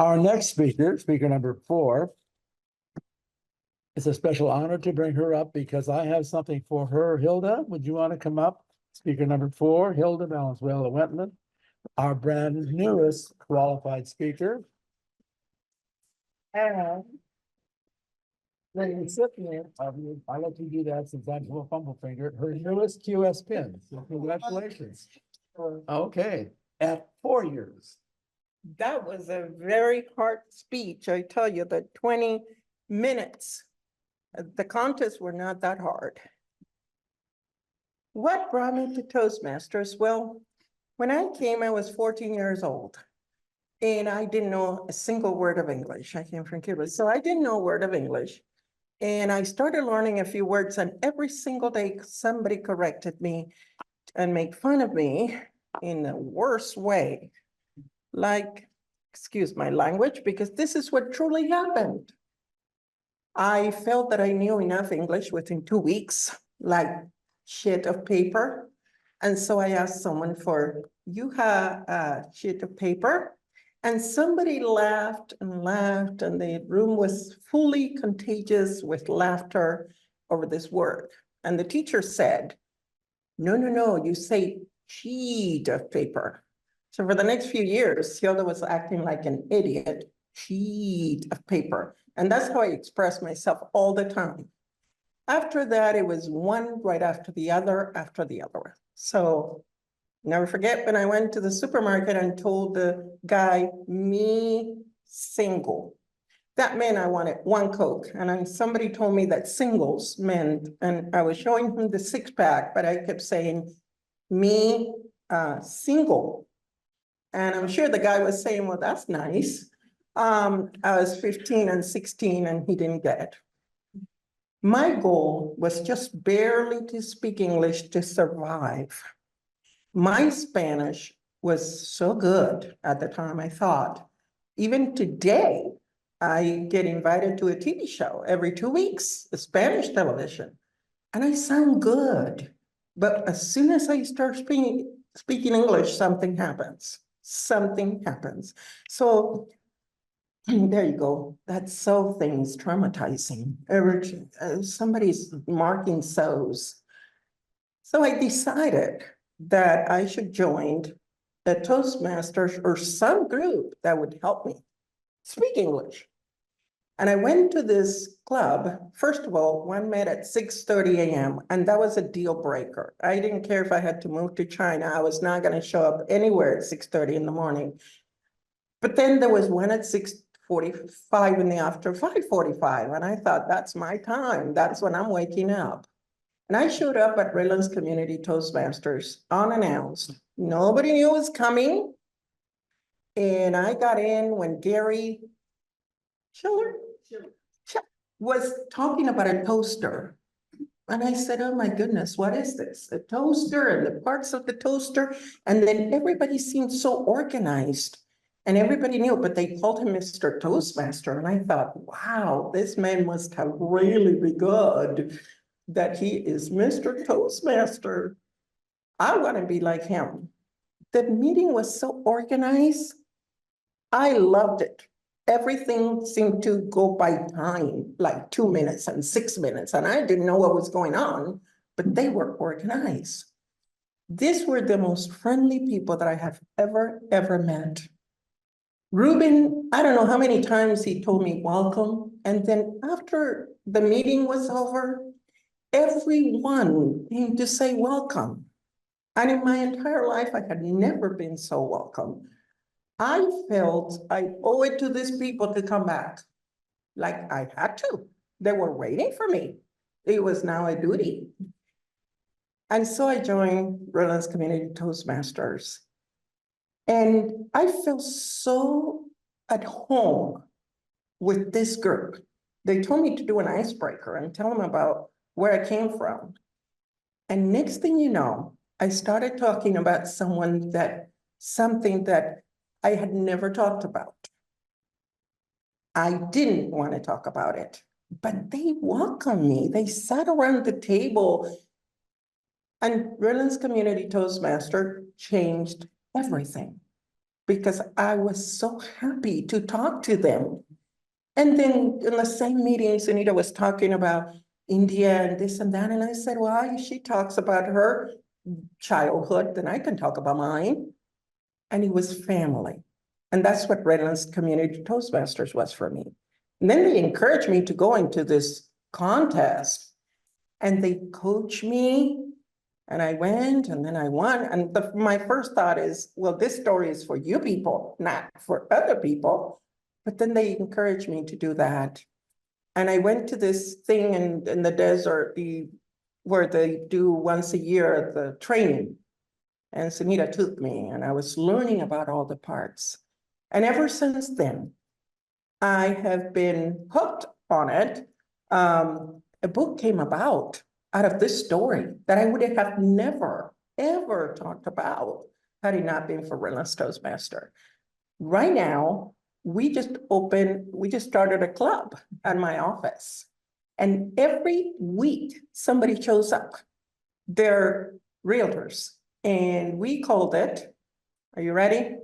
Our next speaker, speaker number 4, it's a special honor to bring her up because I have something for her. Hilda, would you want to come up? Speaker number 4, Hilda Valenzuela-Wendtland, our brand newest qualified speaker. And the recipient of, I'll let you do that since I'm a fumble finger, her newest QS pin. So congratulations. Okay, at 4 years. That was a very hard speech. I tell you, the 20 minutes, the contests were not that hard. What brought me to Toastmasters? Well, when I came, I was 14 years old and I didn't know a single word of English. I came from Cuba, so I didn't know a word of English. And I started learning a few words, and every single day somebody corrected me and made fun of me in the worst way. Like, excuse my language, because this is what truly happened. I felt that I knew enough English within 2 weeks, like sheet of paper. And so I asked someone for, you have a sheet of paper? And somebody laughed and laughed, and the room was fully contagious with laughter over this word. And the teacher said, no, you say sheet of paper. So for the next few years, Hilda was acting like an idiot, sheet of paper. And that's how I express myself all the time. After that, it was one right after the other. So never forget when I went to the supermarket and told the guy, me single. That meant I wanted 1 Coke. And then somebody told me that singles meant, and I was showing him the 6-pack, but I kept saying, me single. And I'm sure the guy was saying, well, that's nice. I was 15 and 16 and he didn't get it. My goal was just barely to speak English to survive. My Spanish was so good at the time, I thought. Even today, I get invited to a TV show every 2 weeks, a Spanish television, and I sound good. But as soon as I start speaking English, something happens. So there you go. That's so things traumatizing. Somebody's marking so's. So I decided that I should join a Toastmasters or some group that would help me speak English. And I went to this club. First of all, one met at 6:30 a.m. and that was a deal breaker. I didn't care if I had to move to China. I was not going to show up anywhere at 6:30 in the morning. But then there was one at 6:45 in the afternoon, 5:45. And I thought, that's my time. That's when I'm waking up. And I showed up at Redlands Community Toastmasters unannounced. Nobody knew it was coming. And I got in when Gary Schiller was talking about a toaster. And I said, oh my goodness, what is this? A toaster and the parts of the toaster. And then everybody seemed so organized and everybody knew, but they called him Mr. Toastmaster. And I thought, wow, this man must have really be good that he is Mr. Toastmaster. I want to be like him. The meeting was so organized. I loved it. Everything seemed to go by time, like 2 minutes and 6 minutes. And I didn't know what was going on, but they were organized. These were the most friendly people that I have ever met. Ruben, I don't know how many times he told me welcome. And then after the meeting was over, everyone came to say welcome. And in my entire life, I had never been so welcome. I felt I owe it to these people to come back. Like I had to. They were waiting for me. It was now a duty. And so I joined Redlands Community Toastmasters. And I felt so at home with this group. They told me to do an icebreaker and tell them about where I came from. And next thing you know, I started talking about something that I had never talked about. I didn't want to talk about it, but they welcomed me. They sat around the table, and Redlands Community Toastmaster changed everything because I was so happy to talk to them. And then in the same meeting, Sunita was talking about India and this and that. And I said, well, she talks about her childhood, then I can talk about mine. And it was family. And that's what Redlands Community Toastmasters was for me. And then they encouraged me to go into this contest. And they coached me. And I went and then I won. And my first thought is, well, this story is for you people, not for other people. But then they encouraged me to do that. And I went to this thing in the desert, where they do once a year, the training. And Sunita took me and I was learning about all the parts. And ever since then, I have been hooked on it. A book came about out of this story that I would have never, ever talked about had it not been for Relentless Toastmaster. Right now, we just started a club at my office. And every week, somebody shows up. They're realtors. And we called it, are you ready?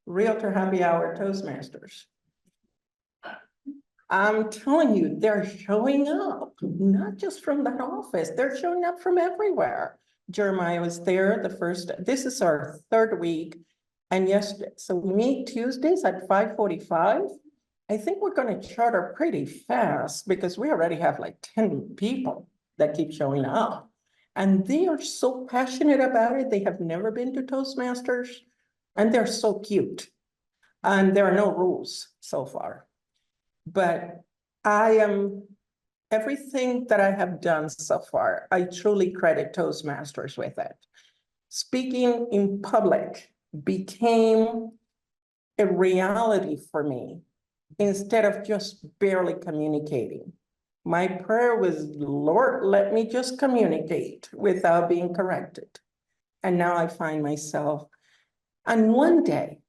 Realtor Happy Hour Toastmasters. I'm telling you, they're showing up, not just from that office, they're showing up from everywhere. Jeremiah was there this is our third week. And yesterday, so we meet Tuesdays at 5:45. I think we're going to charter pretty fast because we already have like 10 people that keep showing up. And they are so passionate about it. They have never been to Toastmasters and they're so cute. And there are no rules so far. But everything that I have done so far, I truly credit Toastmasters with it. Speaking in public became a reality for me instead of just barely communicating. My prayer was, Lord, let me just communicate without being corrected. And now I find myself, and one day,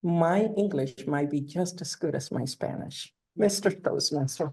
my English might be just as good as my Spanish. Mr. Toastmaster.